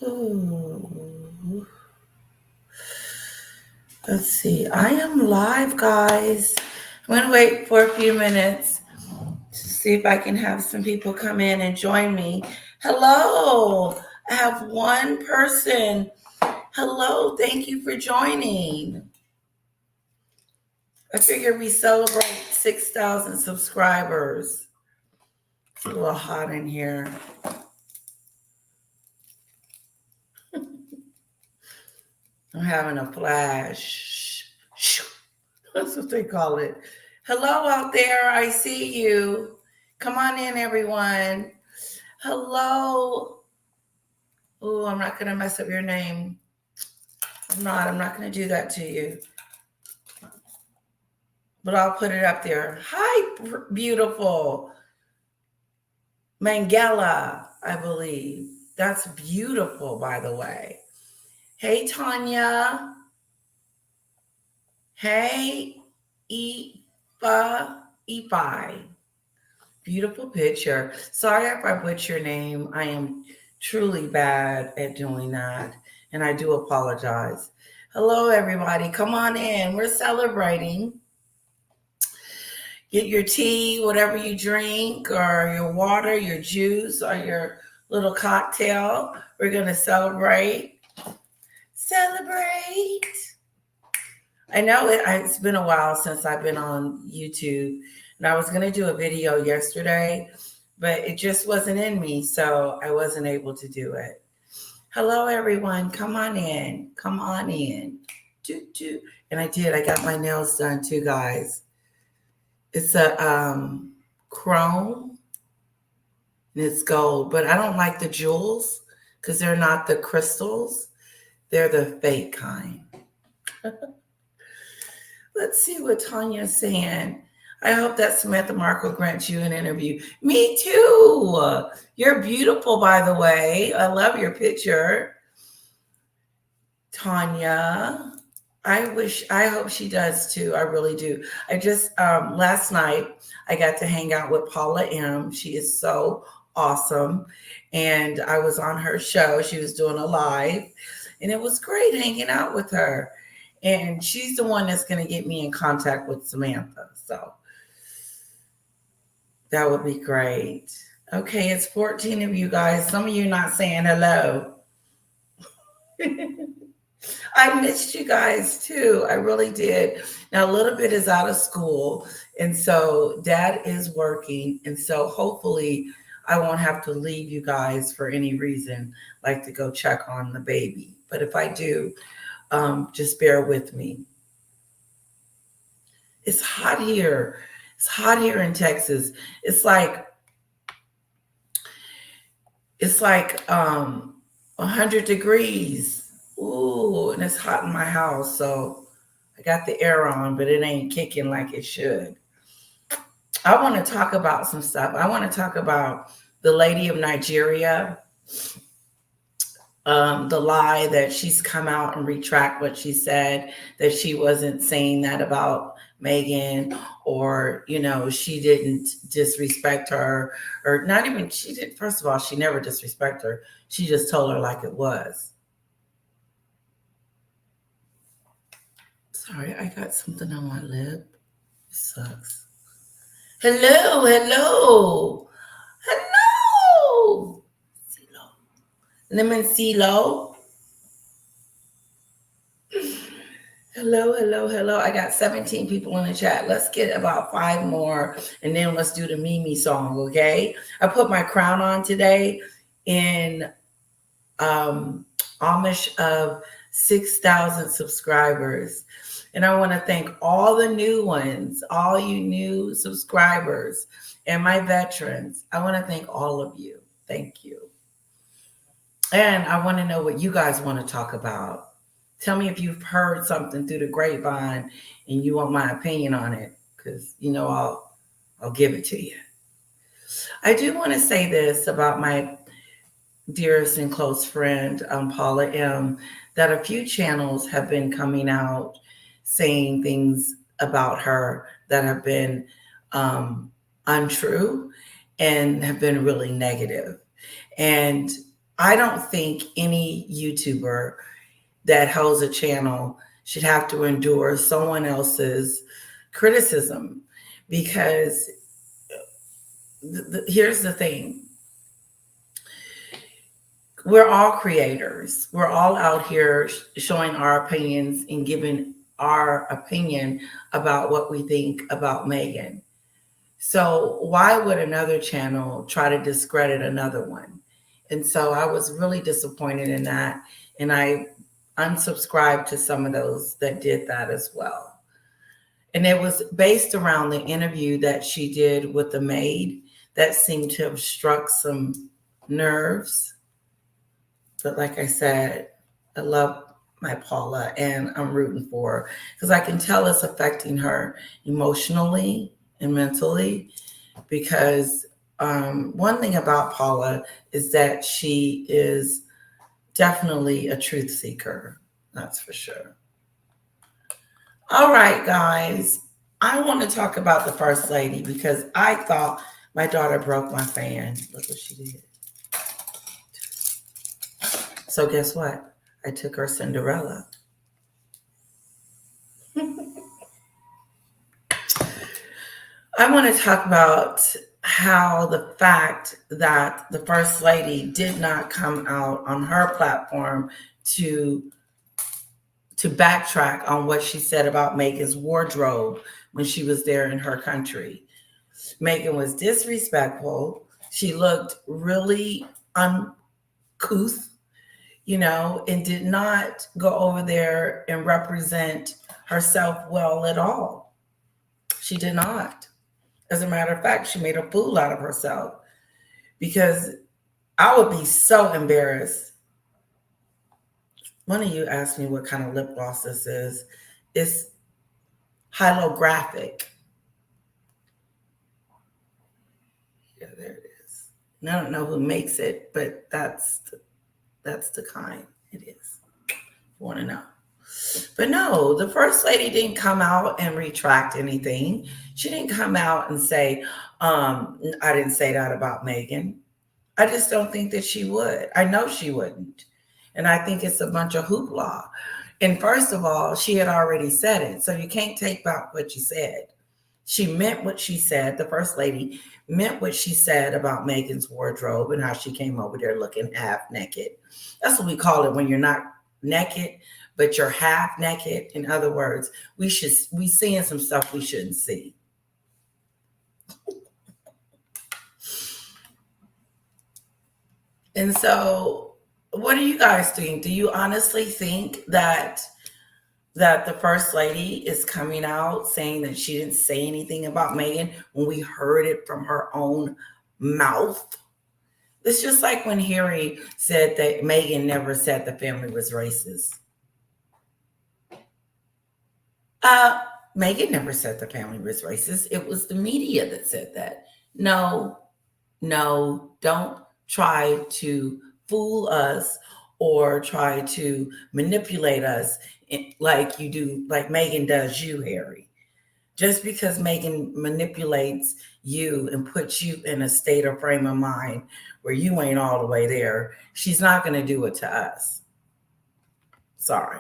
Ooh. Let's see. I am live, guys. I'm going to wait for a few minutes to see if I can have some people come in and join me. Hello. I have one person. Hello. Thank you for joining. I figure we celebrate 6,000 subscribers. It's a little hot in here. I'm having a flash. That's what they call it. Hello out there. I see you. Come on in, everyone. Hello. Oh, I'm not going to mess up your name. I'm not going to do that to you. But I'll put it up there. Hi, beautiful. Mangala, I believe. That's beautiful, by the way. Hey, Tanya. Hey, Ifi. Beautiful picture. Sorry if I butcher your name. I am truly bad at doing that, and I do apologize. Hello, everybody. Come on in. We're celebrating. Get your tea, whatever you drink, or your water, your juice, or your little cocktail. We're going to celebrate. Celebrate. I know it's been a while since I've been on YouTube, and I was going to do a video yesterday, but it just wasn't in me, so I wasn't able to do it. Hello, everyone. Come on in. Come on in. And I did. I got my nails done too, guys. It's a chrome, and it's gold, but I don't like the jewels because they're not the crystals. They're the fake kind. Let's see what Tanya's saying. I hope that Samantha Markle grants you an interview. Me too. You're beautiful, by the way. I love your picture. Tanya. I hope she does too. I really do. I just, last night, I got to hang out with Paula M. She is so awesome. And I was on her show. She was doing a live, and it was great hanging out with her. And she's the one that's going to get me in contact with Samantha. So that would be great. Okay, it's 14 of you guys. Some of you not saying hello. I missed you guys too. I really did. Now, a little bit is out of school. And so dad is working. And so hopefully I won't have to leave you guys for any reason, like to go check on the baby. But if I do, just bear with me. It's hot here. It's hot here in Texas. It's like 100 degrees. Ooh, and it's hot in my house, so I got the air on, but it ain't kicking like it should. I want to talk about some stuff. I want to talk about the lady of Nigeria. The lie that she's come out and retract what she said, that she wasn't saying that about Meghan, or she didn't disrespect her, or not even she did. First of all, she never disrespected her. She just told her like it was. Sorry, I got something on my lip. It sucks. Hello, hello, hello. Lemon CeeLo. Hello, hello, hello. I got 17 people in the chat. Let's get about 5 more, and then let's do the Mimi song, okay? I put my crown on today in homage of 6,000 subscribers. And I want to thank all the new ones, all you new subscribers, and my veterans. I want to thank all of you. Thank you. And I want to know what you guys want to talk about. Tell me if you've heard something through the grapevine and you want my opinion on it, because I'll give it to you. I do want to say this about my dearest and close friend, Paula M., that a few channels have been coming out saying things about her that have been untrue and have been really negative. And I don't think any YouTuber that holds a channel should have to endure someone else's criticism, because here's the thing. We're all creators. We're all out here showing our opinions and giving our opinion about what we think about Meghan. So why would another channel try to discredit another one? And so I was really disappointed in that. And I unsubscribed to some of those that did that as well. And it was based around the interview that she did with the maid that seemed to have struck some nerves. But like I said, I love my Paula and I'm rooting for her because I can tell it's affecting her emotionally and mentally. Because one thing about Paula is that she is definitely a truth seeker. That's for sure. All right, guys. I want to talk about the First Lady because I thought my daughter broke my fan. Look what she did. So guess what? I took her Cinderella. I want to talk about how the fact that the First Lady did not come out on her platform to backtrack on what she said about Meghan's wardrobe when she was there in her country. Meghan was disrespectful. She looked really uncouth, and did not go over there and represent herself well at all. She did not. As a matter of fact, she made a fool out of herself, because I would be so embarrassed. One of you asked me what kind of lip gloss this is. It's holographic. Yeah, there it is. And I don't know who makes it, but that's the kind it is. If you want to know. But no, the First Lady didn't come out and retract anything. She didn't come out and say, I didn't say that about Meghan. I just don't think that she would. I know she wouldn't. And I think it's a bunch of hoopla. And first of all, she had already said it. So you can't take back what she said. She meant what she said. The First Lady meant what she said about Meghan's wardrobe and how she came over there looking half naked. That's what we call it when you're not naked, but you're half naked. In other words, we seeing some stuff we shouldn't see. And so, what do you guys think? Do you honestly think that the First Lady is coming out saying that she didn't say anything about Meghan when we heard it from her own mouth? It's just like when Harry said that Meghan never said the family was racist. Meghan never said the family was racist. It was the media that said that. No, don't try to fool us or try to manipulate us like you do, like Meghan does you, Harry. Just because Meghan manipulates you and puts you in a state or frame of mind where you ain't all the way there, she's not going to do it to us. Sorry.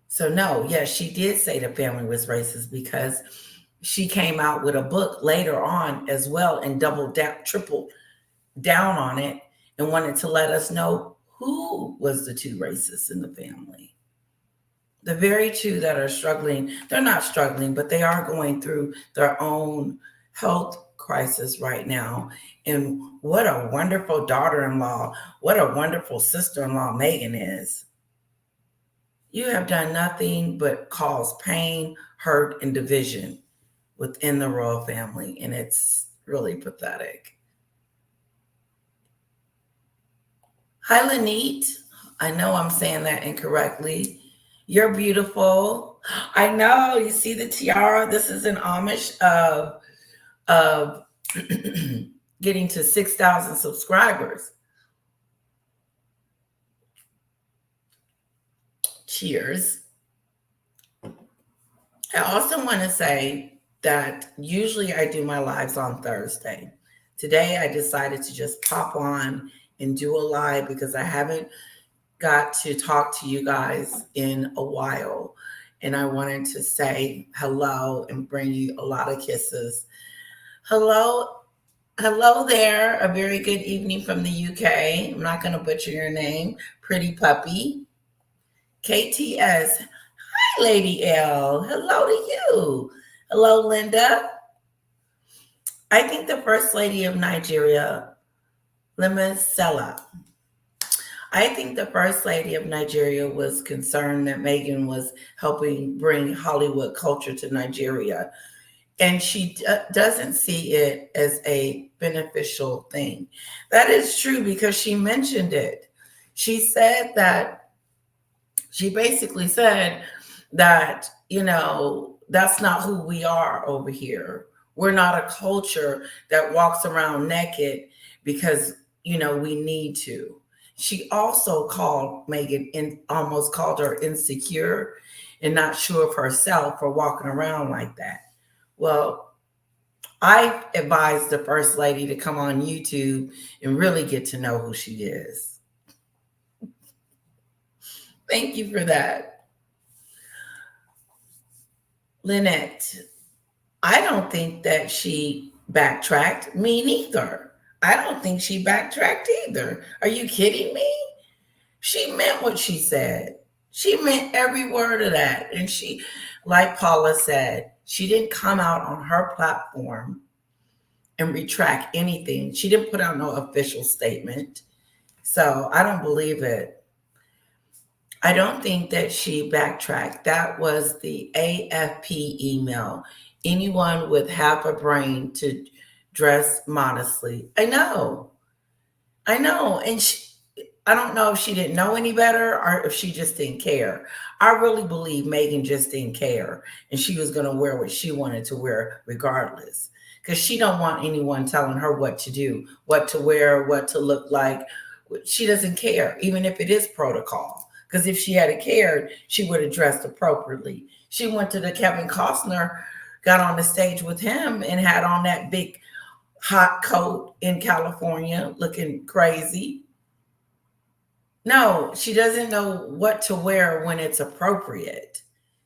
So no, yes, she did say the family was racist because she came out with a book later on as well and doubled down, tripled down on it and wanted to let us know who was the two racists in the family. The very two that are struggling, they're not struggling, but they are going through their own health crisis right now. And what a wonderful daughter-in-law, what a wonderful sister-in-law Meghan is. You have done nothing but cause pain, hurt, and division within the royal family, and it's really pathetic. Hi, Lanit. I know I'm saying that incorrectly. You're beautiful. I know. You see the tiara? This is an homage of getting to 6,000 subscribers. Cheers. I also want to say that usually I do my lives on Thursday. Today, I decided to just pop on and do a live because I haven't got to talk to you guys in a while. And I wanted to say hello and bring you a lot of kisses. Hello, hello there. A very good evening from the UK. I'm not going to butcher your name. Pretty puppy. KTS. Hi, Lady L. Hello to you. Hello, Linda. I think the First Lady of Nigeria, Limasela. I think the First Lady of Nigeria was concerned that Meghan was helping bring Hollywood culture to Nigeria. And she doesn't see it as a beneficial thing. That is true because she mentioned it. She said that, she basically said that, that's not who we are over here. We're not a culture that walks around naked because, we need to. She also called Meghan and almost called her insecure and not sure of herself for walking around like that. Well, I advise the First Lady to come on YouTube and really get to know who she is. Thank you for that. Lynette, I don't think that she backtracked. Me neither. I don't think she backtracked either. Are you kidding me? She meant what she said. She meant every word of that. And she, like Paula said, she didn't come out on her platform and retract anything. She didn't put out no official statement. So I don't believe it. I don't think that she backtracked. That was the AFP email. Anyone with half a brain to dress modestly. I know. And I don't know if she didn't know any better or if she just didn't care. I really believe Meghan just didn't care and she was going to wear what she wanted to wear regardless, because she don't want anyone telling her what to do, what to wear, what to look like. She doesn't care, even if it is protocol. Because if she had cared, she would have dressed appropriately. She went to the Kevin Costner, got on the stage with him and had on that big hot coat in California looking crazy. No, she doesn't know what to wear when it's appropriate.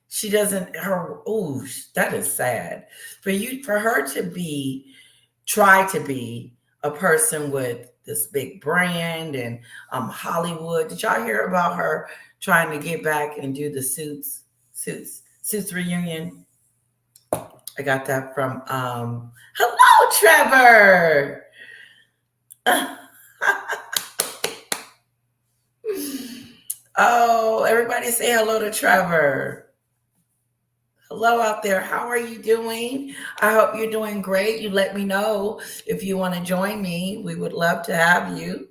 She doesn't, that is sad. For her to try to be a person with this big brand and Hollywood. Did y'all hear about her trying to get back and do the Suits reunion? I got that from hello, Trevor. Oh, everybody say hello to Trevor. Hello out there. How are you doing? I hope you're doing great. You let me know if you want to join me. We would love to have you.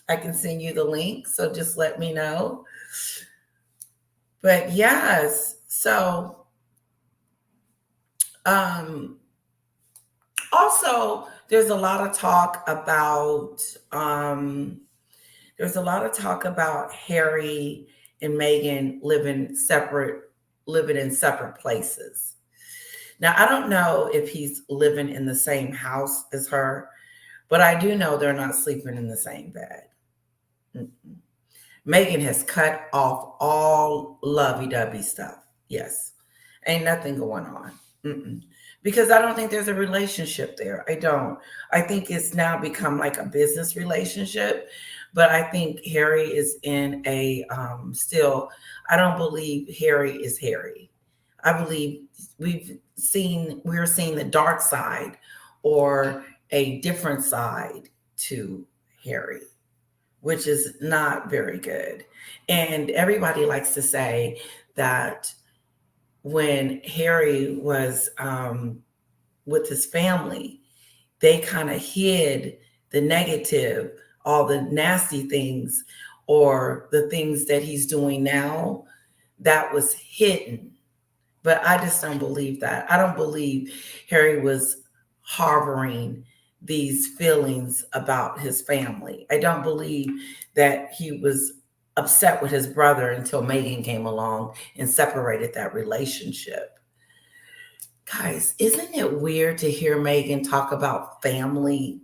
I can send you the link, so just let me know. But yes, so also there's a lot of talk about Harry and Meghan living in separate places. Now, I don't know if he's living in the same house as her, but I do know they're not sleeping in the same bed. Mm-mm. Meghan has cut off all lovey-dovey stuff. Yes. Ain't nothing going on. Mm-mm. Because I don't think there's a relationship there. I don't. I think it's now become like a business relationship. But I think Harry is in a still, I don't believe Harry is Harry. I believe we're seeing the dark side or a different side to Harry, which is not very good. And everybody likes to say that when Harry was with his family, they kind of hid the negative, all the nasty things, or the things that he's doing now that was hidden. But I just don't believe that. I don't believe Harry was harboring these feelings about his family. I don't believe that he was upset with his brother until Meghan came along and separated that relationship. Guys, isn't it weird to hear Meghan talk about family?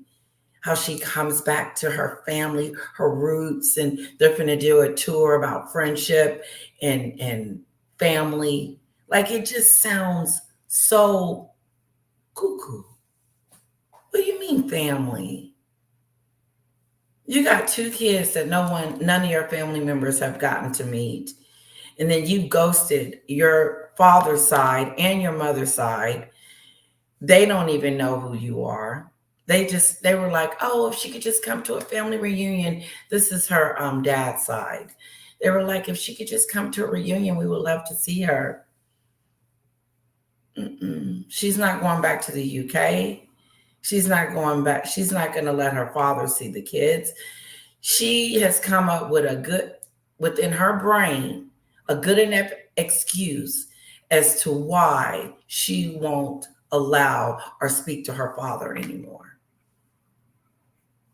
How she comes back to her family, her roots, and they're going to do a tour about friendship and family. Like it just sounds so cuckoo. What do you mean family? You got two kids that none of your family members have gotten to meet. And then you ghosted your father's side and your mother's side. They don't even know who you are. They were like, oh, if she could just come to a family reunion. This is her dad's side. They were like, if she could just come to a reunion, we would love to see her. She's not going back to the UK. She's not going back. She's not going to let her father see the kids. She has come up with within her brain, a good enough excuse as to why she won't allow or speak to her father anymore.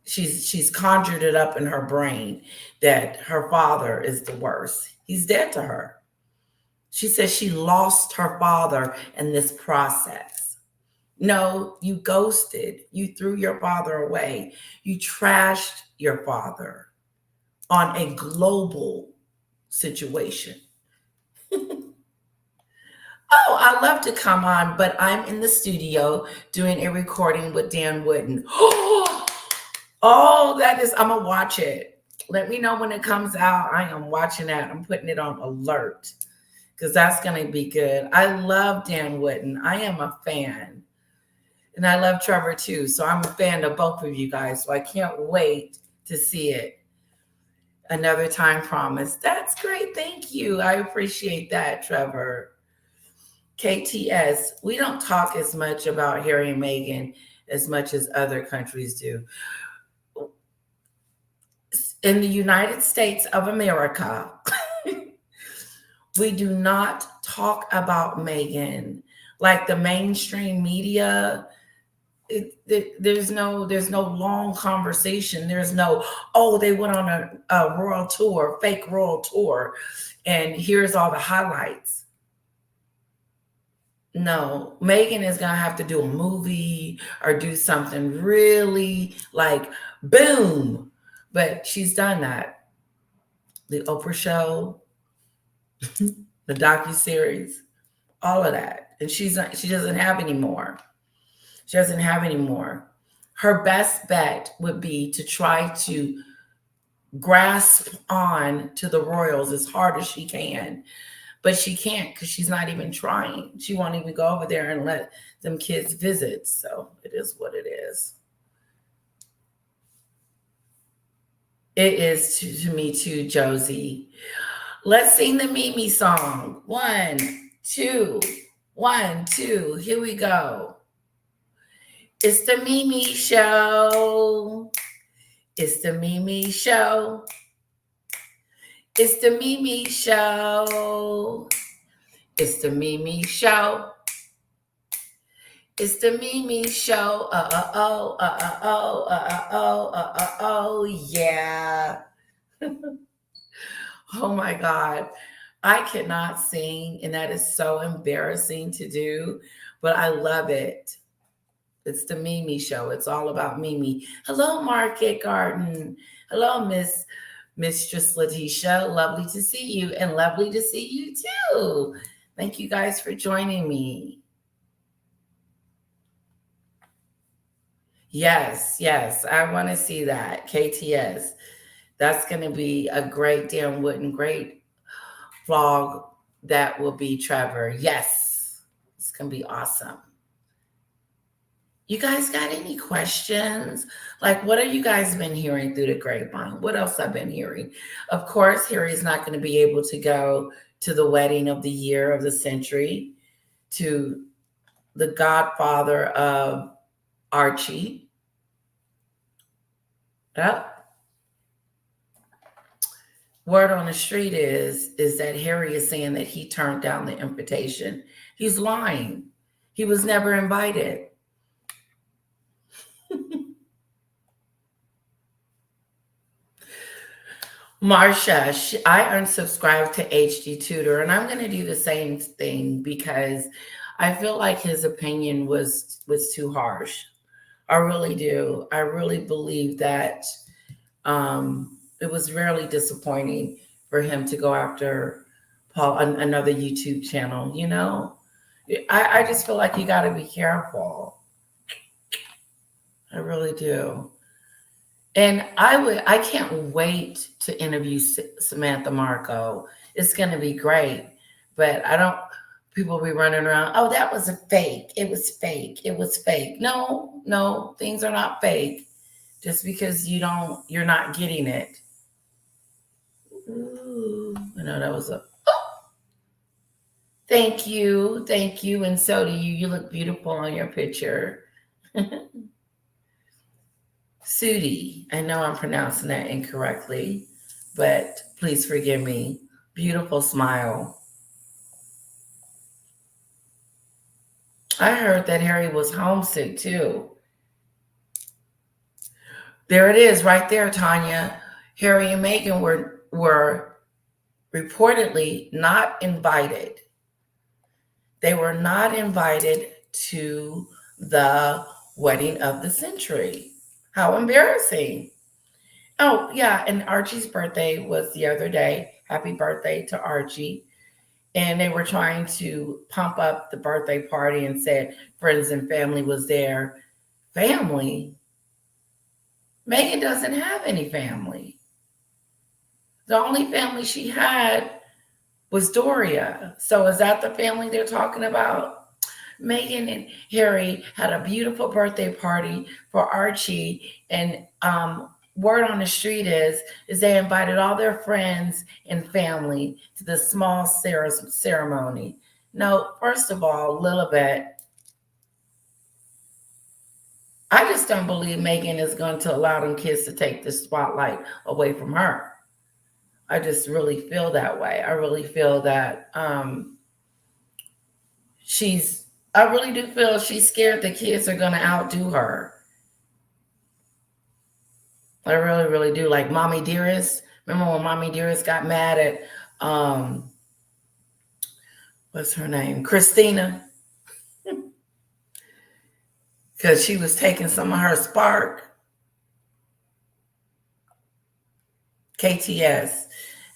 She's conjured it up in her brain that her father is the worst. He's dead to her. She says she lost her father in this process. No, you ghosted. You threw your father away. You trashed your father on a global situation. Oh, I love to come on, but I'm in the studio doing a recording with Dan Wooden. Oh, I'm going to watch it. Let me know when it comes out. I am watching that. I'm putting it on alert because that's going to be good. I love Dan Wooden. I am a fan. And I love Trevor too. So I'm a fan of both of you guys. So I can't wait to see it. Another time promise. That's great. Thank you. I appreciate that, Trevor. KTS, we don't talk as much about Harry and Meghan as much as other countries do. In the United States of America, we do not talk about Meghan like the mainstream media. There's no long conversation. There's no, oh, they went on a royal tour, fake royal tour, and here's all the highlights. No, Meghan is going to have to do a movie or do something really like boom. But she's done that. The Oprah show, the docuseries, all of that. And she doesn't have any more. She doesn't have any more. Her best bet would be to try to grasp on to the royals as hard as she can. But she can't because she's not even trying. She won't even go over there and let them kids visit. So it is what it is. It is to me too, Josie. Let's sing the Mimi song. 1, 2, 1, 2. Here we go. It's the Mimi Show. It's the Mimi Show. It's the Mimi Show. It's the Mimi Show. It's the Mimi Show. Yeah. Oh my God. I cannot sing, and that is so embarrassing to do, but I love it. It's the Mimi Show. It's all about Mimi. Hello, Market Garden. Hello, Mistress Letitia. Lovely to see you, and lovely to see you too. Thank you guys for joining me. Yes, I want to see that. KTS. That's going to be a great Dan Wooden, great vlog. That will be Trevor. Yes, it's going to be awesome. You guys got any questions? Like, what have you guys been hearing through the grapevine? What else I've been hearing? Of course, Harry's not going to be able to go to the wedding of the year of the century, to the godfather of Archie. Yep. Word on the street is that Harry is saying that he turned down the invitation. He's lying. He was never invited. Marsha, I unsubscribed to HD Tutor, and I'm going to do the same thing because I feel like his opinion was too harsh. I really do. I really believe that it was really disappointing for him to go after Paul another YouTube channel. I just feel like you got to be careful. I really do. And I can't wait to interview Samantha Marco. It's going to be great. But I don't, people be running around, oh, that was a fake. It was fake. It was fake. No, no, things are not fake. Just because you're not getting it. Ooh, I know that was thank you. Thank you. And so do you. You look beautiful on your picture. Sudi, I know I'm pronouncing that incorrectly, but please forgive me. Beautiful smile. I heard that Harry was homesick too. There it is, right there, Tanya. Harry and Meghan were reportedly not invited. They were not invited to the wedding of the century. How embarrassing. Oh, yeah, and Archie's birthday was the other day. Happy birthday to Archie. And they were trying to pump up the birthday party and said friends and family was there. Family? Meghan doesn't have any family. The only family she had was Doria. So is that the family they're talking about? Meghan and Harry had a beautiful birthday party for Archie, and word on the street is they invited all their friends and family to the small ceremony. No, first of all, Lilibet, I just don't believe Meghan is going to allow them kids to take the spotlight away from her. I just really feel that way. I really feel that I really do feel she's scared the kids are going to outdo her. I really, really do. Like Mommy Dearest. Remember when Mommy Dearest got mad at, what's her name? Christina. Because she was taking some of her spark. KTS.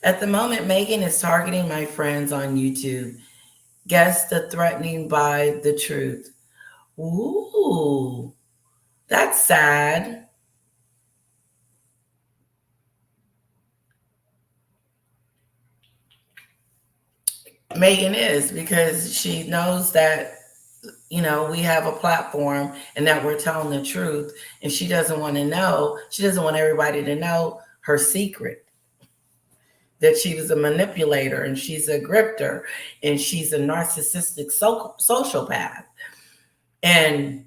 At the moment, Meghan is targeting my friends on YouTube. Guess the threatening by the truth. Ooh, that's sad. Meghan is, because she knows that, we have a platform and that we're telling the truth. And she doesn't want everybody to know her secret, that she was a manipulator and she's a grifter and she's a narcissistic sociopath. And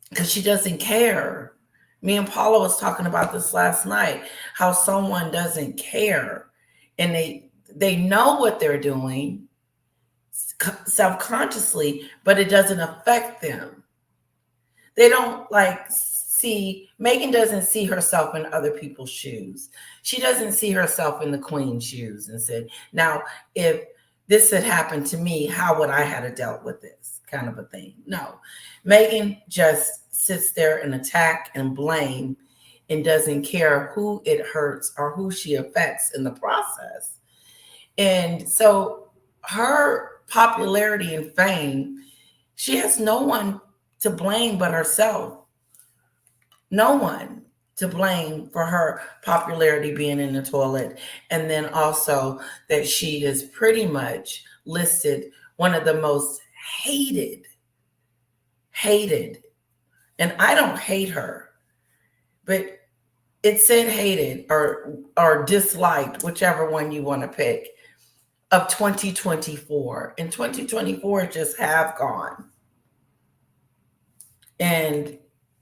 because she doesn't care. Me and Paula was talking about this last night, how someone doesn't care and they know what they're doing self-consciously, but it doesn't affect them. They don't Meghan doesn't see herself in other people's shoes. She doesn't see herself in the queen's shoes and said, now, if this had happened to me, how would I have dealt with this kind of a thing? No, Meghan just sits there and attack and blame and doesn't care who it hurts or who she affects in the process. And so her popularity and fame, she has no one to blame but herself. No one to blame for her popularity being in the toilet. And then also that she is pretty much listed one of the most hated. And I don't hate her, but it said hated or disliked, whichever one you want to pick, of 2024. And 2024 just have gone. And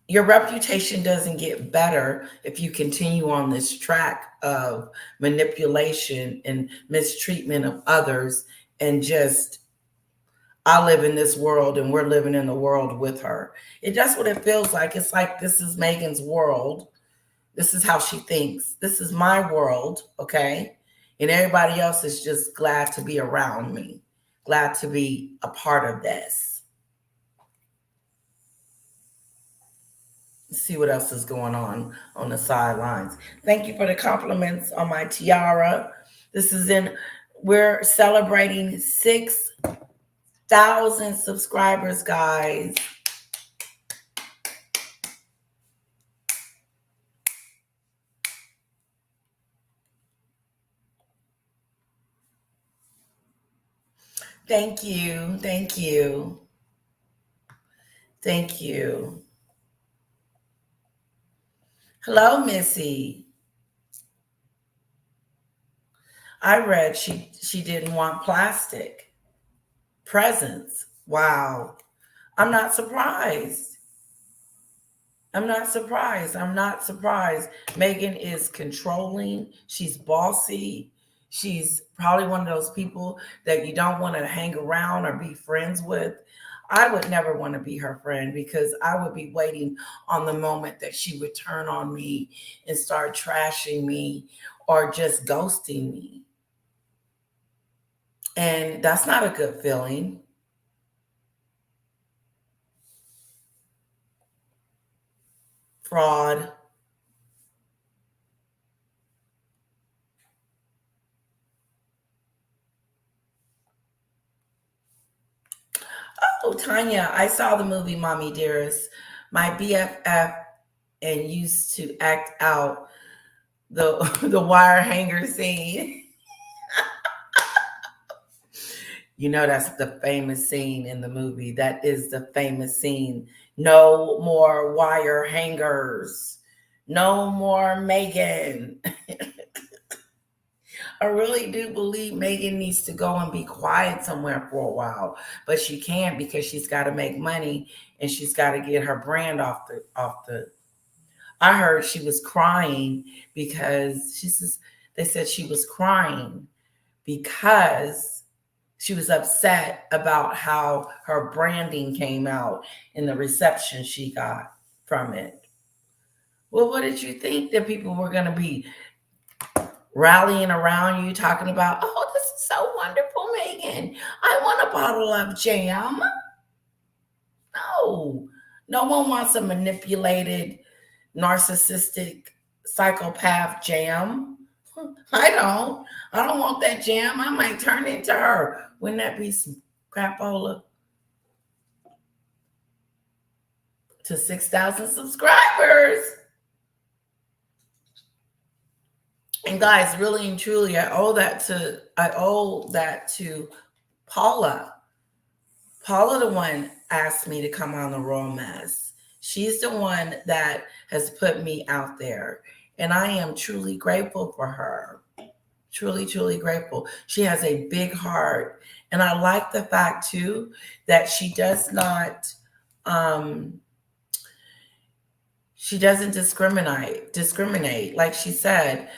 your reputation doesn't get better if you continue on this track of manipulation and mistreatment of others and just, I live in this world and we're living in the world with her. That's what it feels like. It's like this is Meghan's world. This is how she thinks. This is my world, okay? And everybody else is just glad to be around me, glad to be a part of this. see what else is going on the sidelines. Thank you for the compliments on my tiara. This is in, we're celebrating 6,000 subscribers, guys. Thank you. Thank you. Thank you. Hello, Missy. I read she didn't want plastic presents. Wow. I'm not surprised. I'm not surprised. I'm not surprised. Meghan is controlling. She's bossy. She's probably one of those people that you don't want to hang around or be friends with. I would never want to be her friend because I would be waiting on the moment that she would turn on me and start trashing me or just ghosting me. And that's not a good feeling. Fraud. Oh, Tanya, I saw the movie Mommy Dearest. My BFF and used to act out the the wire hanger scene. You know that's the famous scene in the movie. That is the famous scene. No more wire hangers. No more Meghan. I really do believe Meghan needs to go and be quiet somewhere for a while, but she can't because she's got to make money and she's got to get her brand off the. I heard she was crying because she says they said she was crying because she was upset about how her branding came out in the reception she got from it. Well, what did you think that people were going to be rallying around you talking about, oh, this is so wonderful, Meghan. I want a bottle of jam. No, no one wants a manipulated, narcissistic, psychopath jam. I don't. I don't want that jam. I might turn into her. Wouldn't that be some crapola? To 6,000 subscribers. And guys, really and truly, I owe that to Paula. Paula, the one asked me to come on the Royal Mess. She's the one that has put me out there. And I am truly grateful for her. Truly, truly grateful. She has a big heart. And I like the fact too that she does not she doesn't discriminate. Like she said,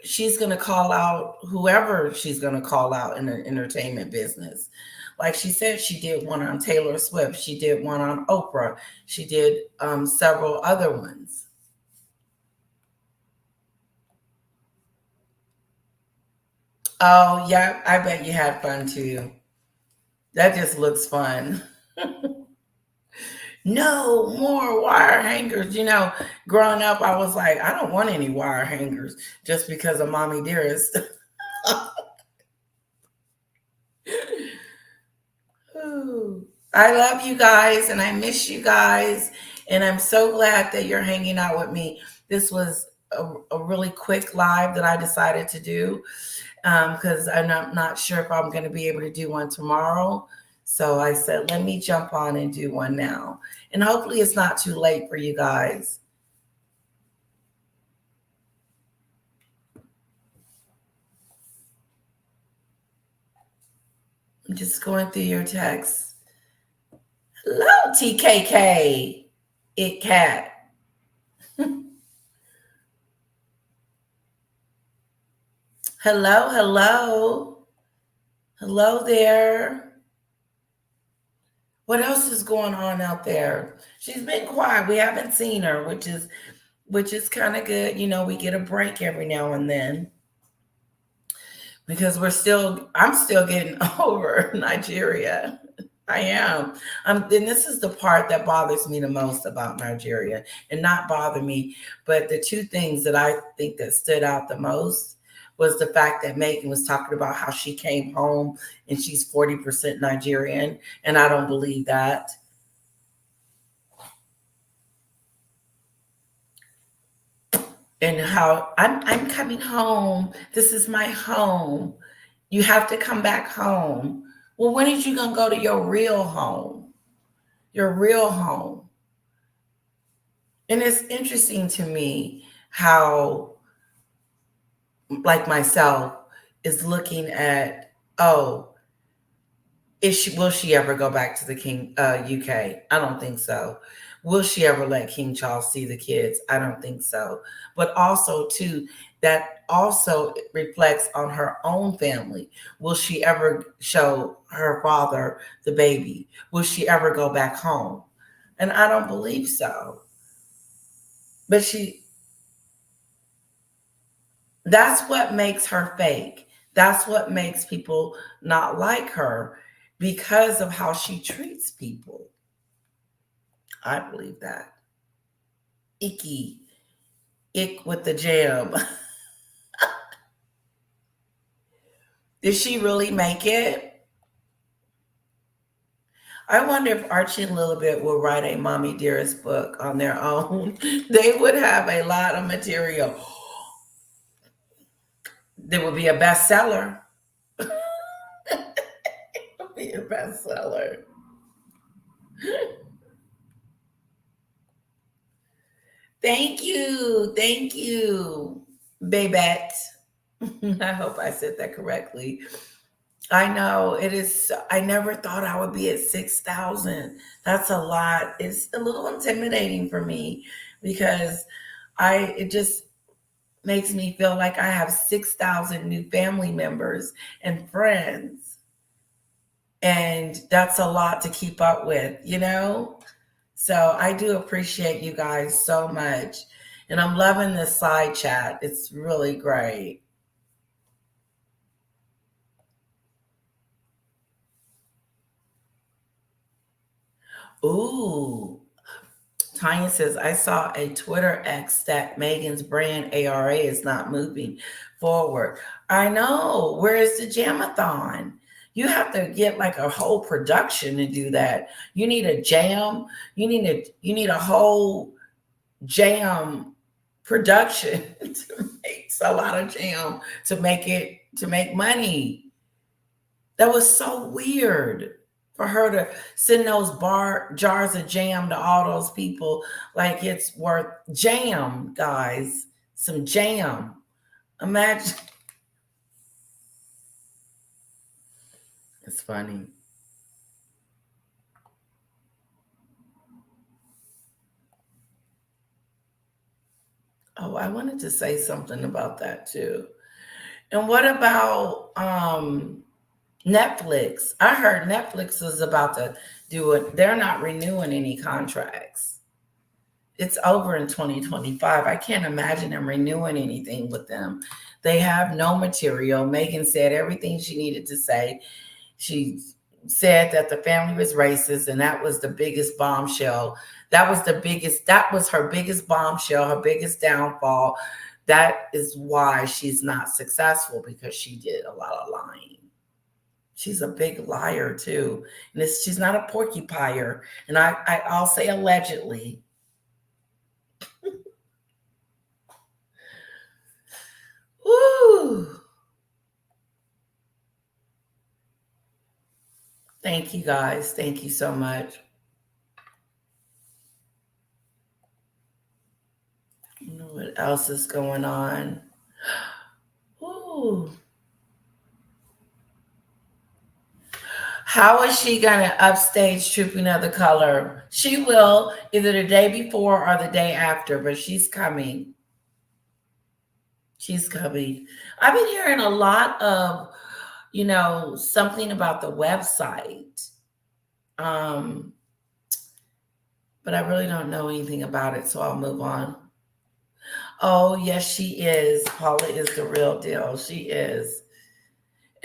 she's going to call out whoever she's going to call out in the entertainment business. Like she said, she did one on Taylor Swift. She did one on Oprah. She did several other ones. Oh, yeah, I bet you had fun too. That just looks fun. No more wire hangers. Growing up, I was like, I don't want any wire hangers just because of Mommy Dearest. I love you guys and I miss you guys. And I'm so glad that you're hanging out with me. This was a really quick live that I decided to do because I'm not sure if I'm going to be able to do one tomorrow. So I said, let me jump on and do one now. And hopefully it's not too late for you guys. I'm just going through your texts. Hello, TKK. It cat. Hello, hello. Hello there. What else is going on out there? She's been quiet. We haven't seen her, which is kind of good. We get a break every now and then because I'm still getting over Nigeria. I am. And this is the part that bothers me the most about Nigeria, and not bother me, but the two things that I think that stood out the most was the fact that Meghan was talking about how she came home and she's 40% Nigerian, and I don't believe that. And how I'm coming home. This is my home. You have to come back home. Well, when are you gonna go to your real home? Your real home. And it's interesting to me how, like myself, is looking at, oh, will she ever go back to the UK? I don't think so. Will she ever let King Charles see the kids? I don't think so. But also, too, that also reflects on her own family. Will she ever show her father the baby? Will she ever go back home? And I don't believe so. But that's what makes her fake. That's what makes people not like her, because of how she treats people. I believe that. Icky, ick with the jam. Did she really make it? I wonder if Archie and Lilibet will write a Mommy Dearest book on their own. They would have a lot of material. There would be a bestseller. It would be a bestseller. Thank you. Thank you, Babette. I hope I said that correctly. I know it is. I never thought I would be at 6,000. That's a lot. It's a little intimidating for me because it just makes me feel like I have 6,000 new family members and friends. And that's a lot to keep up with, you know? So I do appreciate you guys so much. And I'm loving this side chat. It's really great. Ooh. Tanya says, I saw a Twitter X that Megan's brand ARA is not moving forward. I know. Where is the Jamathon? You have to get like a whole production to do that. You need a jam. You need a whole jam production to make a lot of jam to make money. That was so weird for her to send those jars of jam to all those people like it's worth jam, guys. Some jam. Imagine. It's funny. Oh, I wanted to say something about that too. And what about Netflix? I heard Netflix is about to do it. They're not renewing any contracts. It's over in 2025. I can't imagine them renewing anything with them. They have no material. Meghan said everything she needed to say. She said that the family was racist, and that was the biggest bombshell. That was her biggest bombshell, her biggest downfall. That is why she's not successful, because she did a lot of lying. She's a big liar too. And she's not a porcupine. And I'll say allegedly. Woo! Thank you guys. Thank you so much. You know what else is going on? Ooh. How is she gonna upstage Trooping of the Color? She will, either the day before or the day after, but she's coming. She's coming. I've been hearing a lot of, something about the website. Um, but I really don't know anything about it, so I'll move on. Oh, yes, she is. Paula is the real deal. She is.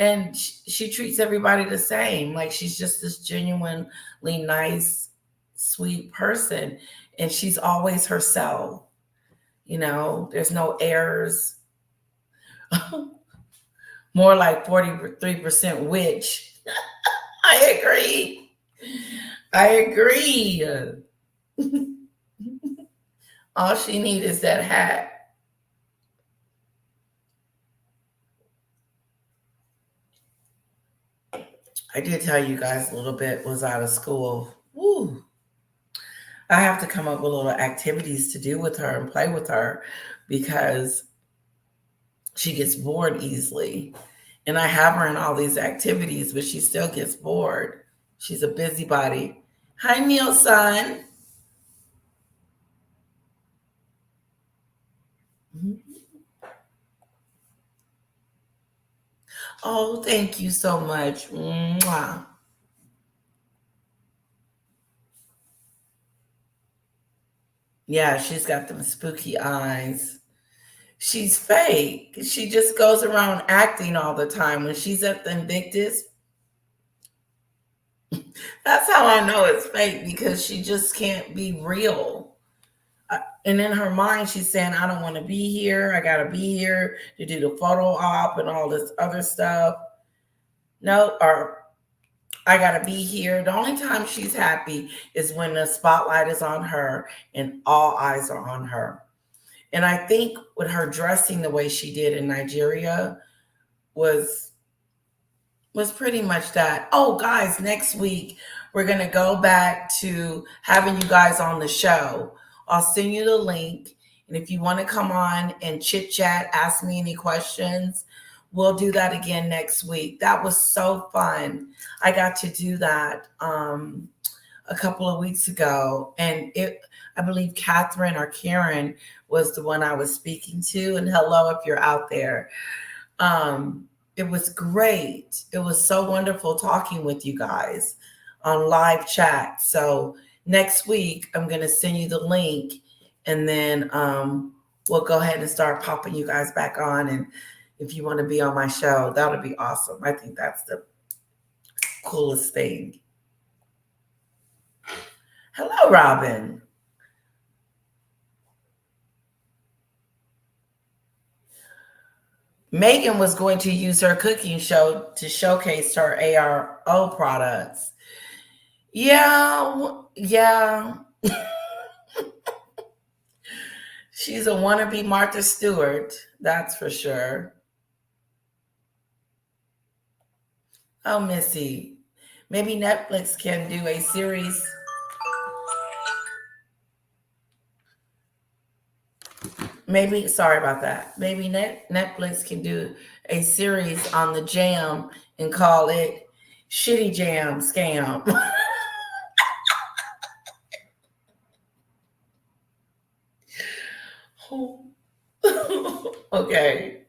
And she treats everybody the same. Like she's just this genuinely nice, sweet person. And she's always herself. There's no airs. More like 43% witch. I agree. I agree. All she needs is that hat. I did tell you guys a little bit was out of school. Woo. I have to come up with little activities to do with her and play with her because she gets bored easily. And I have her in all these activities, but she still gets bored. She's a busybody. Hi, Neil, son. Oh, thank you so much. Mwah. Yeah, she's got them spooky eyes. She's fake. She just goes around acting all the time. When she's at the Invictus, that's how I know it's fake because she just can't be real. And in her mind, she's saying, I don't want to be here. I got to be here to do the photo op and all this other stuff. No, or I got to be here. The only time she's happy is when the spotlight is on her and all eyes are on her. And I think with her dressing the way she did in Nigeria was pretty much that. Oh, guys, next week we're going to go back to having you guys on the show. I'll send you the link. And if you want to come on and chit chat, ask me any questions, we'll do that again next week. That was so fun. I got to do that a couple of weeks ago. And I believe Catherine or Karen was the one I was speaking to. And hello, if you're out there. It was great. It was so wonderful talking with you guys on live chat. So next week, I'm going to send you the link and then we'll go ahead and start popping you guys back on. And if you want to be on my show, that would be awesome. I think that's the coolest thing. Hello, Robin. Meghan was going to use her cooking show to showcase her ARO products. Yeah. She's a wannabe Martha Stewart, that's for sure. Oh, Missy, maybe Netflix can do a series. Sorry about that. Maybe Netflix can do a series on the jam and call it Shitty Jam Scam. Okay.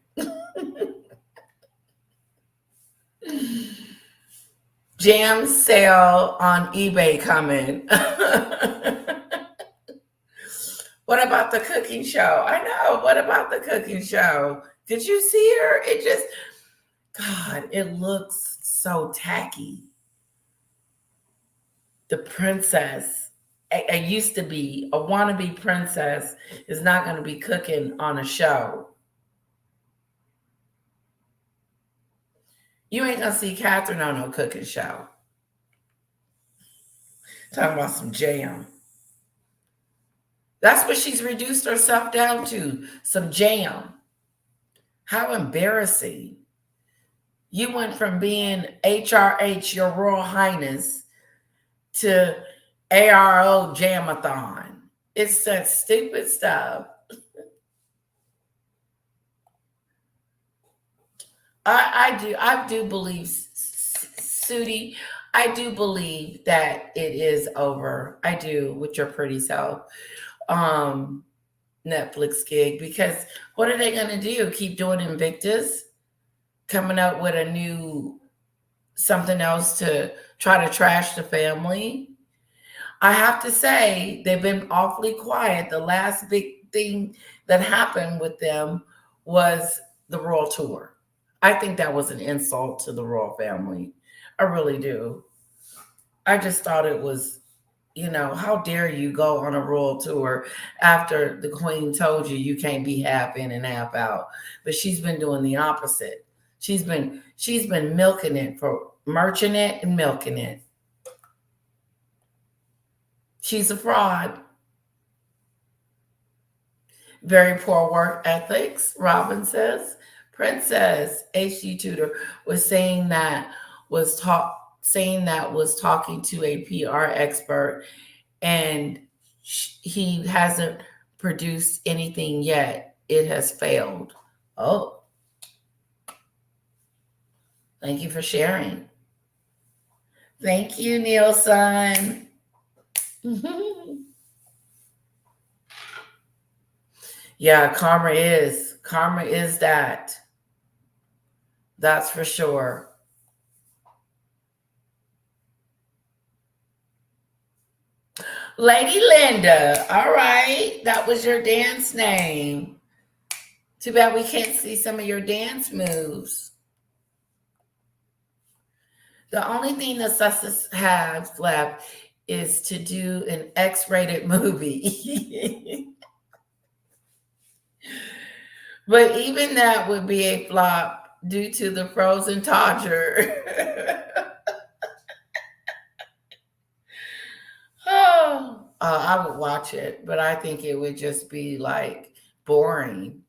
Jam sale on eBay coming. What about the cooking show? I know. What about the cooking show? Did you see her? God, it looks so tacky. The princess, I used to be a wannabe princess, is not going to be cooking on a show. You ain't going to see Catherine on no cooking show. Talking about some jam. That's what she's reduced herself down to, some jam. How embarrassing. You went from being HRH, Your Royal Highness, to ARO Jamathon. It's that stupid stuff. I do believe, Sudi, I do believe that it is over. I do, with your pretty self. Netflix gig, because what are they going to do? Keep doing Invictus? Coming up with a new something else to try to trash the family? I have to say, they've been awfully quiet. The last big thing that happened with them was the Royal Tour. I think that was an insult to the royal family. I really do. I just thought it was, how dare you go on a royal tour after the queen told you you can't be half in and half out. But she's been doing the opposite. She's been milking it, for merching it and milking it. She's a fraud. Very poor work ethics, Robin says. Princess HG Tutor was saying that was talking to a PR expert, and he hasn't produced anything yet. It has failed. Oh, thank you for sharing. Thank you, Nielsen. Yeah, karma is that. That's for sure. Lady Linda, all right. That was your dance name. Too bad we can't see some of your dance moves. The only thing the Sussex have left is to do an X-rated movie. But even that would be a flop due to the frozen Todger. Oh, I would watch it, but I think it would just be like boring.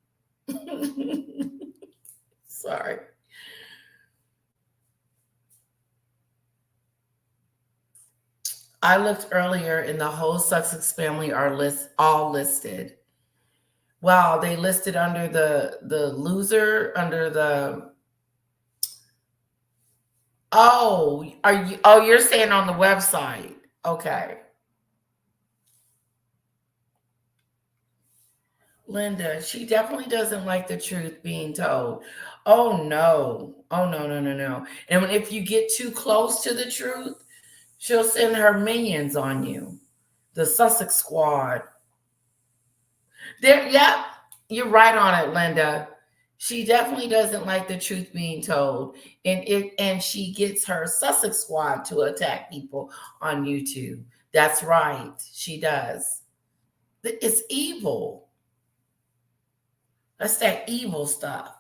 Sorry. I looked earlier and the whole Sussex family are all listed. Wow, they listed under the loser, under the. You're saying on the website. Okay. Linda, she definitely doesn't like the truth being told. Oh no. Oh no, no, no, no. And if you get too close to the truth, she'll send her minions on you. The Sussex squad. There, yep, you're right on it, Linda. She definitely doesn't like the truth being told. And she gets her Sussex squad to attack people on YouTube. That's right. She does. It's evil. That's that evil stuff.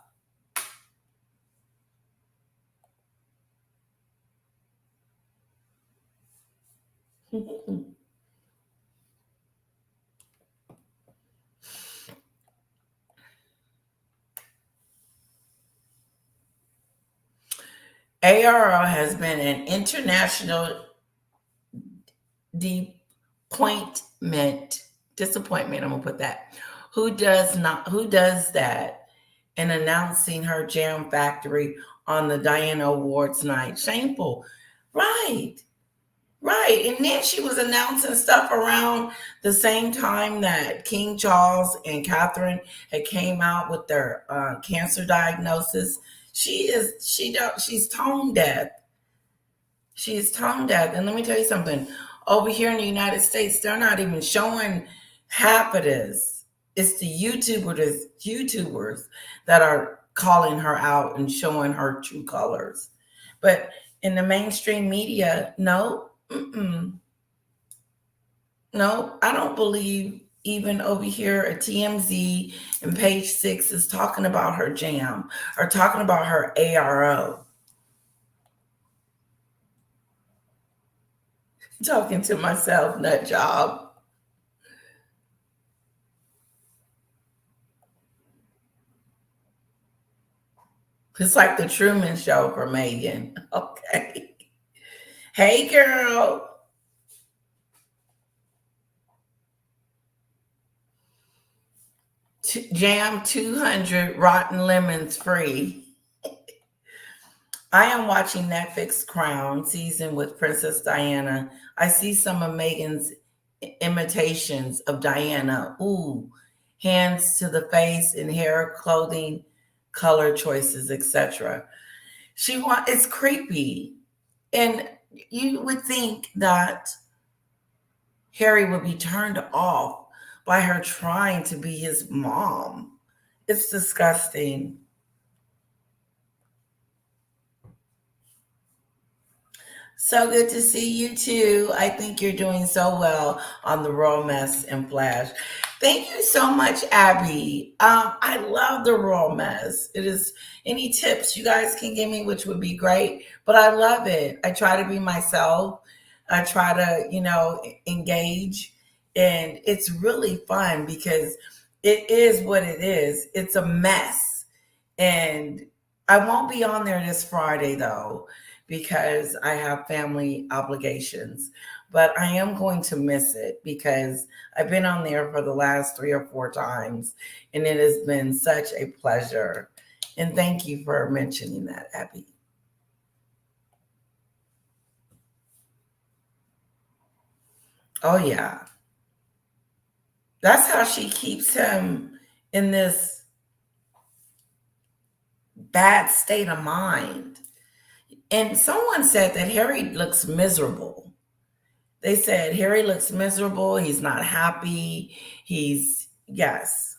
ARO has been an international disappointment. Disappointment, I'm gonna put that. Who does that? And announcing her jam factory on the Diana Awards night. Shameful. Right. Right. And then she was announcing stuff around the same time that King Charles and Catherine had came out with their cancer diagnosis. She's tone deaf. She's tone deaf. And let me tell you something. Over here in the United States, they're not even showing half of this. It's the YouTubers that are calling her out and showing her true colors. But in the mainstream media, no, no, I don't believe even over here at TMZ and Page Six is talking about her jam or talking about her ARO. Talking to myself, nut job. It's like the Truman Show for Megan. Okay. Hey, girl. Jam 200 rotten lemons free. I am watching Netflix Crown season with Princess Diana. I see some of Megan's imitations of Diana. Ooh, hands to the face and hair, clothing, color choices, etc. It's creepy. And you would think that Harry would be turned off by her trying to be his mom. It's disgusting. So good to see you too. I think you're doing so well on the Royal Mess and Flash. Thank you so much, Abby. I love the Royal Mess. It is any tips you guys can give me, which would be great, but I love it. I try to be myself. I try to, engage, and it's really fun because it is what it is. It's a mess, and I won't be on there this Friday though because I have family obligations. But I am going to miss it because I've been on there for the last 3 or 4 times and it has been such a pleasure. And thank you for mentioning that, Abby. Oh, yeah. That's how she keeps him in this bad state of mind. And someone said that Harry looks miserable. They said Harry looks miserable. He's not happy. Yes.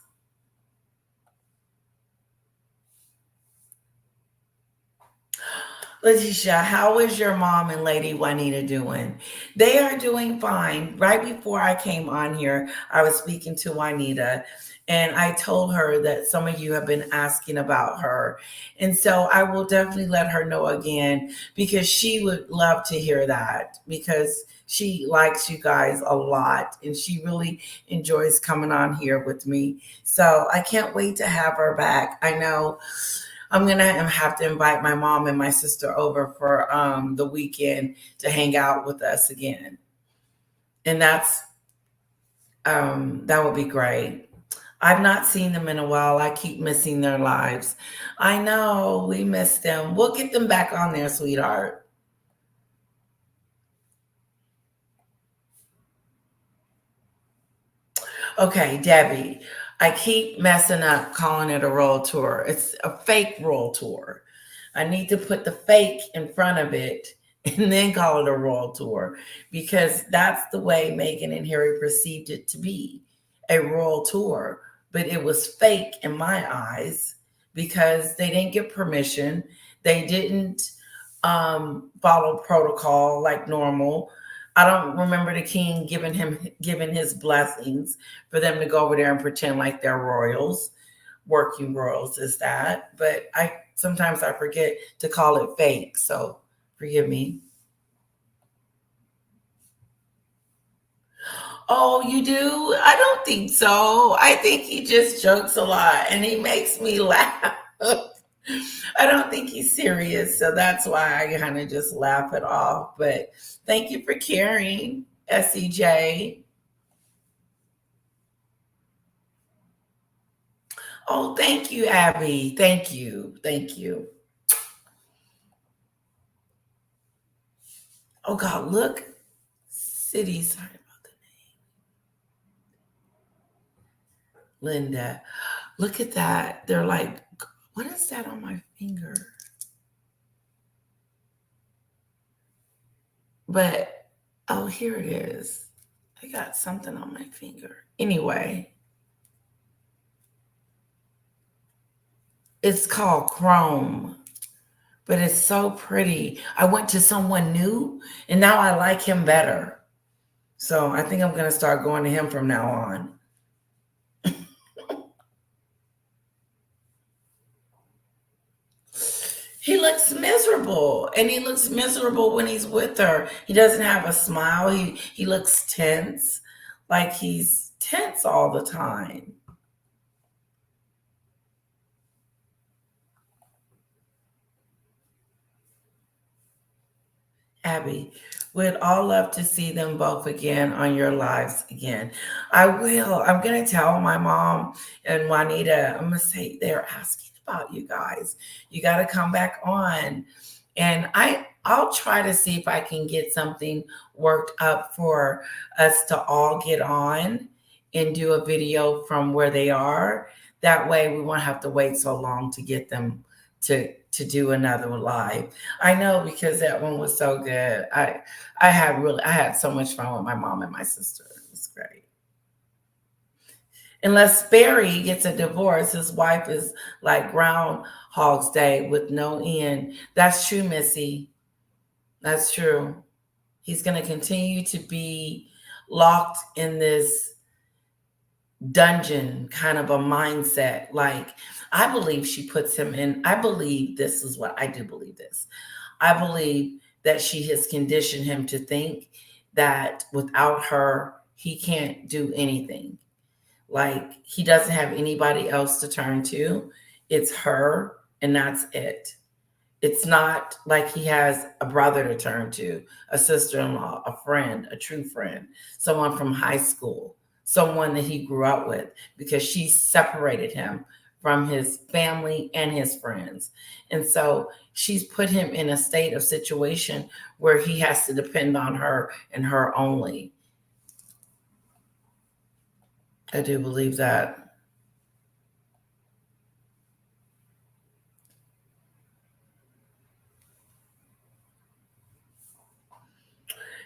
Letitia, how is your mom and Lady Juanita doing? They are doing fine. Right before I came on here, I was speaking to Juanita and I told her that some of you have been asking about her. And so I will definitely let her know again because she would love to hear that because she likes you guys a lot and she really enjoys coming on here with me. So I can't wait to have her back. I know I'm gonna have to invite my mom and my sister over for the weekend to hang out with us again, and that would be great. I've not seen them in a while. I keep missing their lives. I know we miss them. We'll get them back on there, sweetheart. Okay, Debbie. I keep messing up calling it a royal tour. It's a fake royal tour. I need to put the fake in front of it and then call it a royal tour because that's the way Meghan and Harry perceived it to be, a royal tour. But it was fake in my eyes because they didn't get permission. They didn't follow protocol like normal. I don't remember the king giving his blessings for them to go over there and pretend like they're royals, working royals is that. But I sometimes I forget to call it fake, so forgive me. Oh, you do? I don't think so. I think he just jokes a lot and he makes me laugh. I don't think he's serious, so that's why I kind of just laugh it off. But thank you for caring, SEJ. Oh, thank you, Abby. Thank you. Thank you. Oh God, look. City, sorry about that. Linda. Look at that. They're like, what is that on my finger? But oh, here it is. I got something on my finger. Anyway, it's called Chrome, but it's so pretty. I went to someone new and now I like him better. So I think I'm going to start going to him from now on. He looks miserable and he looks miserable when he's with her. He doesn't have a smile. He looks tense, like he's tense all the time. Abby, we'd all love to see them both again on your lives again. I will. I'm going to tell my mom and Juanita, I'm going to say they're asking about you guys. You got to come back on. And I'll try to see if I can get something worked up for us to all get on and do a video from where they are. That way we won't have to wait so long to get them to do another one live. I know because that one was so good. I had so much fun with my mom and my sister. It was great. Unless Barry gets a divorce, his wife is like Groundhog's Day with no end. That's true, Missy. That's true. He's going to continue to be locked in this dungeon kind of a mindset. Like, I believe she puts him in, I believe this is what I do believe this. I believe that she has conditioned him to think that without her, he can't do anything. Like, he doesn't have anybody else to turn to. It's her, and that's it. It's not like he has a brother to turn to, a sister-in-law, a friend, a true friend, someone from high school, someone that he grew up with, because she separated him from his family and his friends. And so she's put him in a state of situation where he has to depend on her and her only. I do believe that.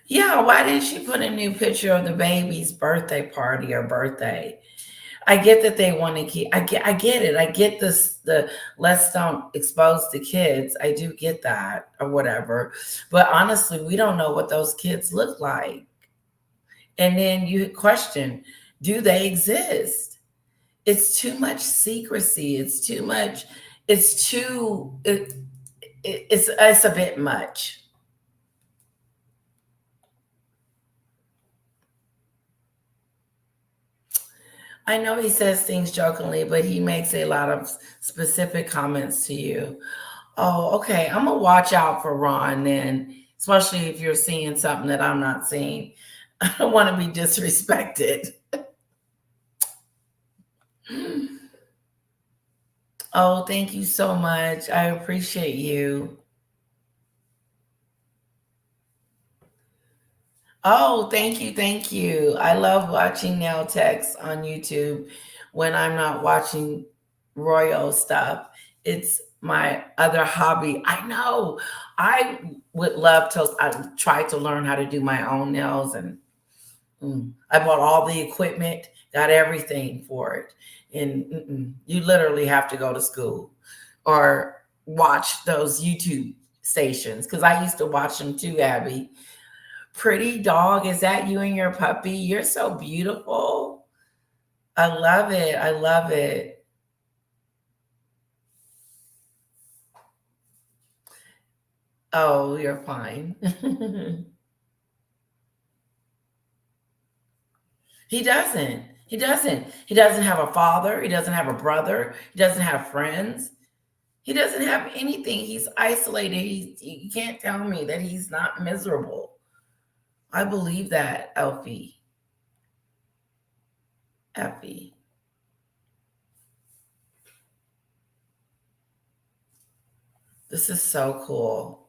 Yeah, why didn't she put a new picture of the baby's birthday party or birthday? I get that they want to keep. I get it. I get this. The let's don't expose the kids. I do get that or whatever. But honestly, we don't know what those kids look like. And then you question, do they exist? It's too much secrecy. It's too much. It's too. It's a bit much. I know he says things jokingly, but he makes a lot of specific comments to you. Oh, okay. I'm gonna watch out for Ron then, especially if you're seeing something that I'm not seeing. I don't want to be disrespected. Oh, thank you so much. I appreciate you. Oh, thank you, thank you. I love watching nail techs on YouTube when I'm not watching royal stuff. It's my other hobby. I know. I would love to. I tried to learn how to do my own nails, and I bought all the equipment, got everything for it. And you literally have to go to school or watch those YouTube stations because I used to watch them too, Abby. Pretty dog, is that you and your puppy? You're so beautiful. I love it. I love it. Oh, you're fine. He doesn't. He doesn't. He doesn't have a father. He doesn't have a brother. He doesn't have friends. He doesn't have anything. He's isolated. You can't tell me that he's not miserable. I believe that, Elfie. Effie. This is so cool.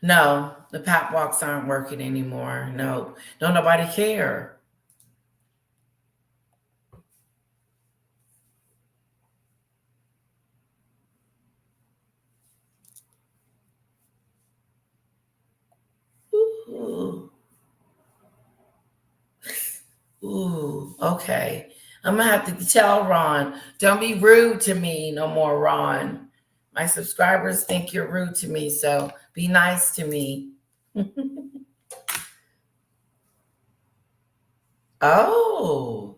No, the pap walks aren't working anymore. No, don't nobody care. Ooh, ooh, okay. I'm gonna have to tell Ron, don't be rude to me no more, Ron. My subscribers think you're rude to me, so be nice to me. Oh,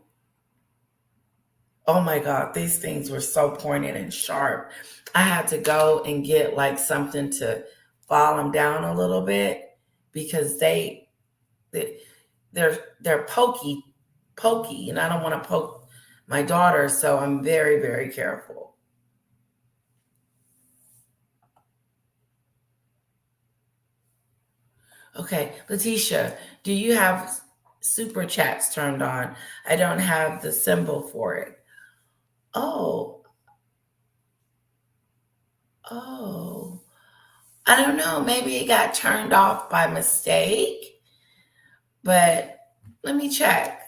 oh my God, these things were so pointed and sharp. I had to go and get like something to file them down a little bit because they they're pokey, and I don't want to poke my daughter, so I'm very, very careful. Okay, Letitia, do you have super chats turned on? I don't have the symbol for it. Oh, oh. I don't know. Maybe it got turned off by mistake, but let me check.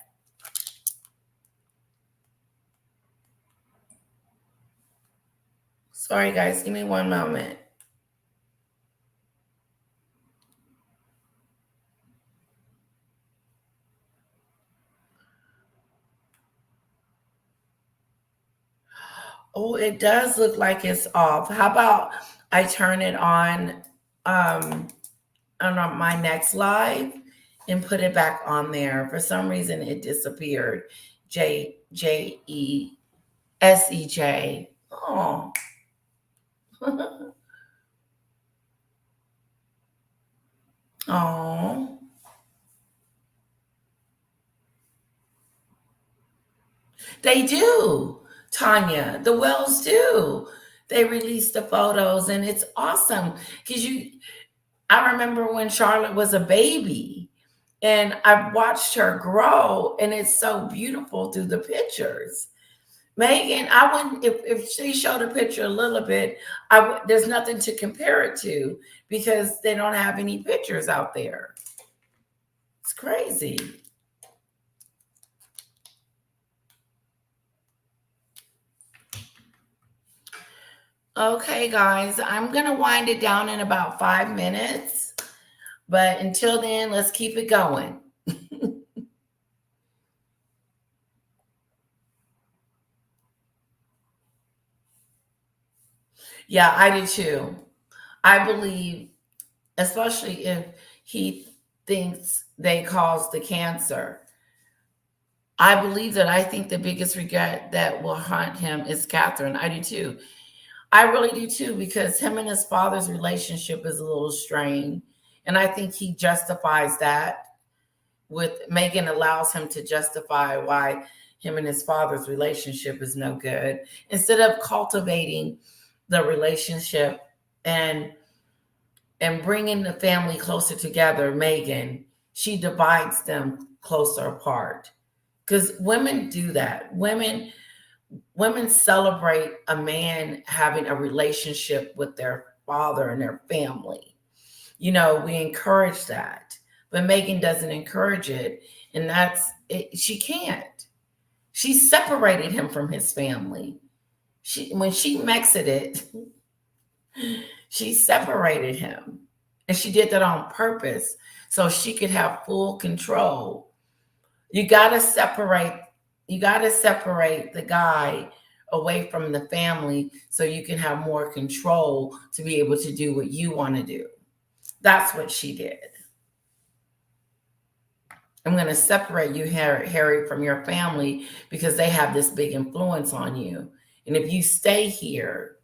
Sorry, guys. Give me one moment. Oh, it does look like it's off. How about I turn it um, on my next live and put it back on there? For some reason, it disappeared. JESEJ. Oh, oh, they do, Tanya. The Wells do. They release the photos, and it's awesome because you. I remember when Charlotte was a baby, and I've watched her grow, and it's so beautiful through the pictures. Meghan, I wouldn't if she showed a picture a little bit. There's nothing to compare it to because they don't have any pictures out there. It's crazy. Okay, guys, I'm gonna wind it down in about 5 minutes, but until then, let's keep it going. Yeah, I do too. I believe, especially if he thinks they caused the cancer. I believe that I think the biggest regret that will haunt him is Catherine. I do too. I really do too, because him and his father's relationship is a little strained. And I think he justifies that with Meghan, allows him to justify why him and his father's relationship is no good. Instead of cultivating the relationship and bringing the family closer together, Meghan, she divides them closer apart. Because women do that. Women celebrate a man having a relationship with their father and their family. We encourage that. But Meghan doesn't encourage it. And that's it. She can't. She separated him from his family. When she exited, she separated him. And she did that on purpose so she could have full control. You got to separate the guy away from the family so you can have more control to be able to do what you want to do. That's what she did. I'm going to separate you, Harry, from your family because they have this big influence on you. And if you stay here,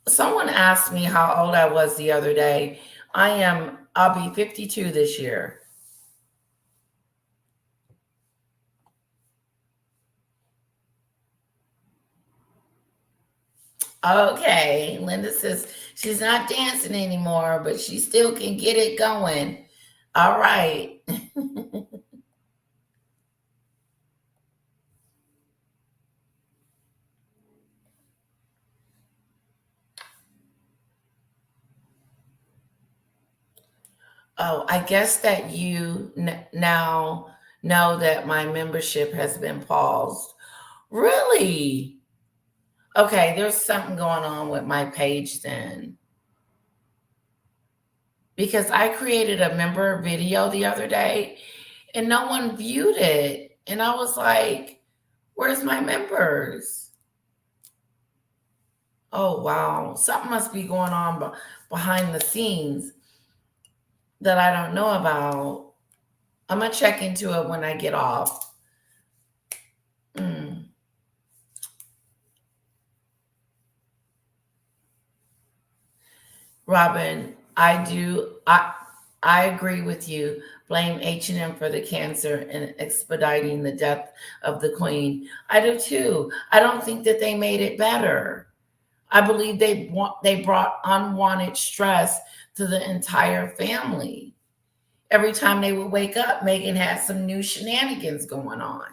someone asked me how old I was the other day. I'll be 52 this year. Okay, Linda says she's not dancing anymore, but she still can get it going. All right. Oh, I guess that you now know that my membership has been paused. Really? Okay, there's something going on with my page then. Because I created a member video the other day and no one viewed it. And I was like, where's my members? Oh, wow. Something must be going on behind the scenes that I don't know about. I'm going to check into it when I get off. Mm. Robin, I agree with you. Blame H&M for the cancer and expediting the death of the queen. I do too. I don't think that they made it better. I believe they brought unwanted stress to the entire family. Every time they would wake up, Meghan had some new shenanigans going on.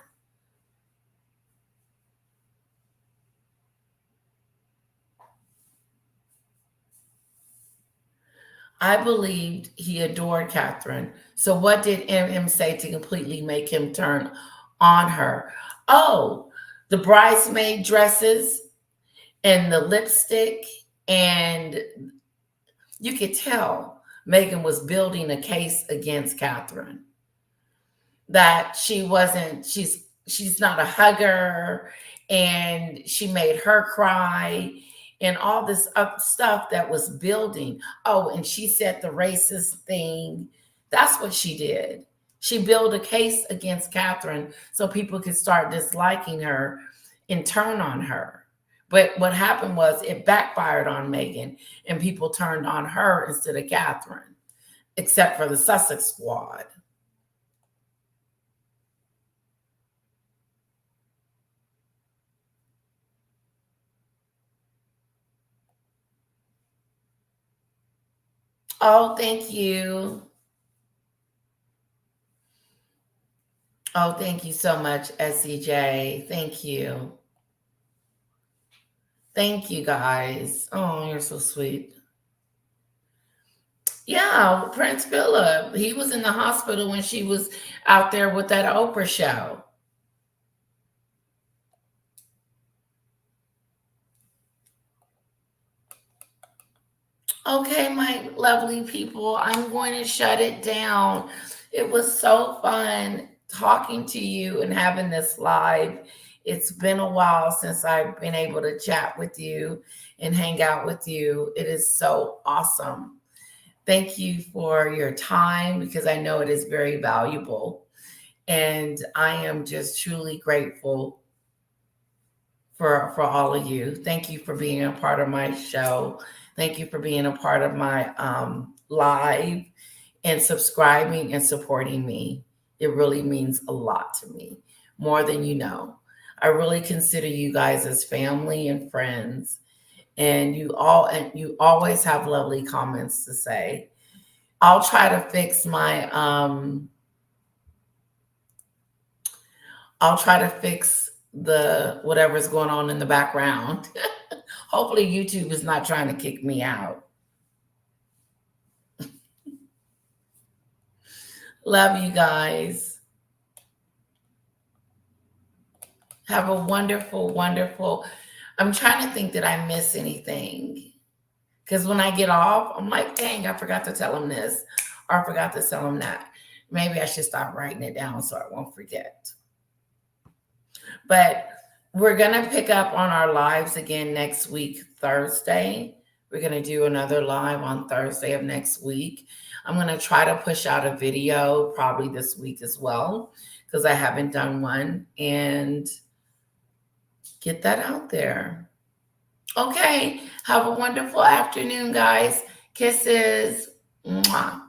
I believed he adored Catherine. So what did MM say to completely make him turn on her? Oh, the bridesmaid dresses and the lipstick, and you could tell Meghan was building a case against Catherine. That she's she's not a hugger, and she made her cry, and all this stuff that was building. Oh, and she said the racist thing. That's what she did. She built a case against Catherine so people could start disliking her and turn on her. But what happened was it backfired on Meghan, and people turned on her instead of Catherine, except for the Sussex squad. Oh, thank you. Oh, thank you so much, SCJ. Thank you. Thank you, guys. Oh, you're so sweet. Yeah, Prince Philip. He was in the hospital when she was out there with that Oprah show. Okay, my lovely people, I'm going to shut it down. It was so fun talking to you and having this live. It's been a while since I've been able to chat with you and hang out with you. It is so awesome. Thank you for your time because I know it is very valuable. And I am just truly grateful for all of you. Thank you for being a part of my show. Thank you for being a part of my live and subscribing and supporting me. It really means a lot to me, more than you know. I really consider you guys as family and friends, and you always have lovely comments to say. I'll try to fix my I'll try to fix the whatever's going on in the background. Hopefully YouTube is not trying to kick me out. Love you guys. Have a wonderful, wonderful. I'm trying to think that I miss anything. Because when I get off, I'm like, dang, I forgot to tell him this or I forgot to tell him that. Maybe I should stop writing it down so I won't forget. But we're going to pick up on our lives again next week, Thursday. We're going to do another live on Thursday of next week. I'm going to try to push out a video probably this week as well because I haven't done one, and get that out there. Okay. Have a wonderful afternoon, guys. Kisses. Mwah.